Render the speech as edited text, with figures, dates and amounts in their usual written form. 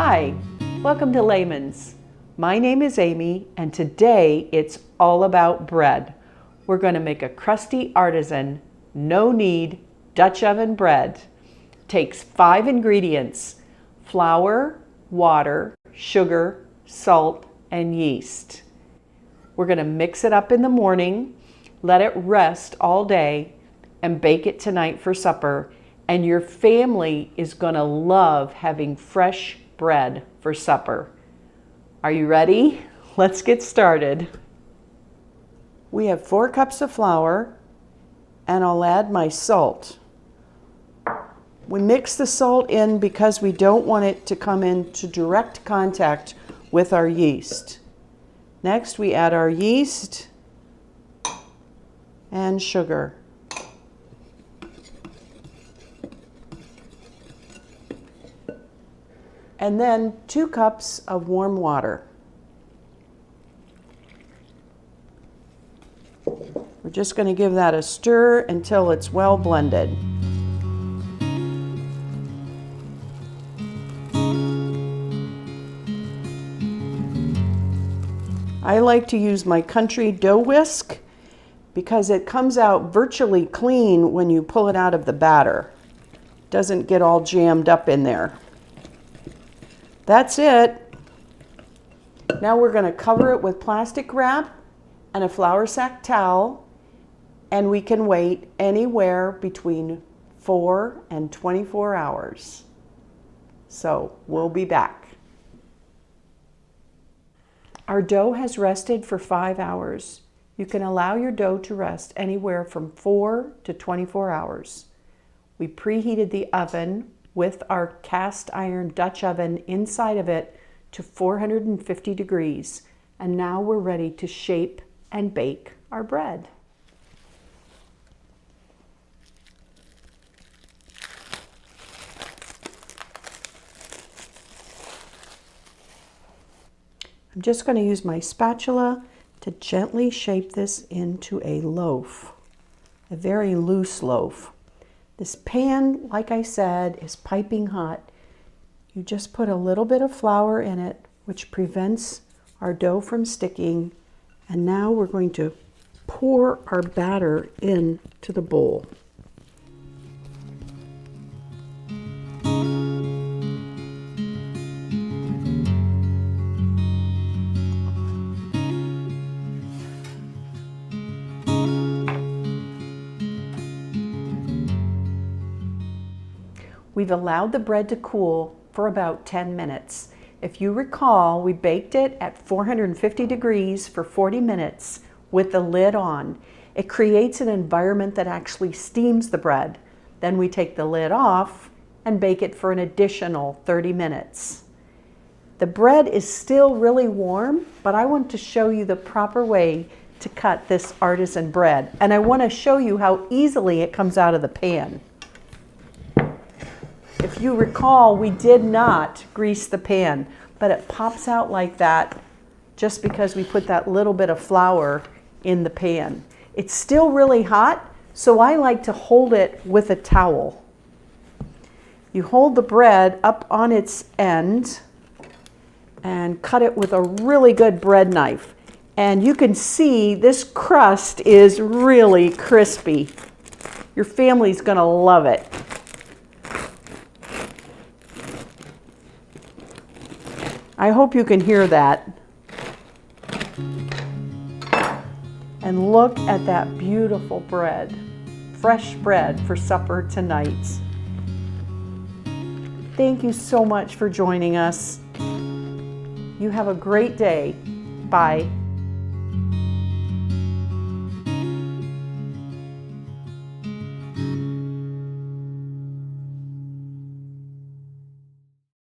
Hi, welcome to Layman's. My name is Amy, and today it's all about bread. We're going to make a crusty artisan, no knead Dutch oven bread. Takes 5 ingredients: flour, water, sugar, salt, and yeast. We're going to mix it up in the morning, let it rest all day, and bake it tonight for supper. And your family is going to love having fresh bread for supper. Are you ready? Let's get started. We have 4 cups of flour, and I'll add my salt. We mix the salt in because we don't want it to come into direct contact with our yeast. Next, we add our yeast and sugar. And then 2 cups of warm water. We're just going to give that a stir until it's well blended. I like to use my Country Dough Whisk because it comes out virtually clean when you pull it out of the batter. It doesn't get all jammed up in there. That's it. Now we're going to cover it with plastic wrap and a flour sack towel, and we can wait anywhere between 4 and 24 hours. So we'll be back. Our dough has rested for 5 hours. You can allow your dough to rest anywhere from 4 to 24 hours. We preheated the oven with our cast iron Dutch oven inside of it to 450 degrees. And now we're ready to shape and bake our bread. I'm just going to use my spatula to gently shape this into a loaf, a very loose loaf. This pan, like I said, is piping hot. You just put a little bit of flour in it, which prevents our dough from sticking. And now we're going to pour our batter into the bowl. We've allowed the bread to cool for about 10 minutes. If you recall, we baked it at 450 degrees for 40 minutes with the lid on. It creates an environment that actually steams the bread. Then we take the lid off and bake it for an additional 30 minutes. The bread is still really warm, but I want to show you the proper way to cut this artisan bread. And I want to show you how easily it comes out of the pan. If you recall, we did not grease the pan, but it pops out like that just because we put that little bit of flour in the pan. It's still really hot, so I like to hold it with a towel. You hold the bread up on its end and cut it with a really good bread knife. And you can see this crust is really crispy. Your family's going to love it. I hope you can hear that. And look at that beautiful bread. Fresh bread for supper tonight. Thank you so much for joining us. You have a great day. Bye.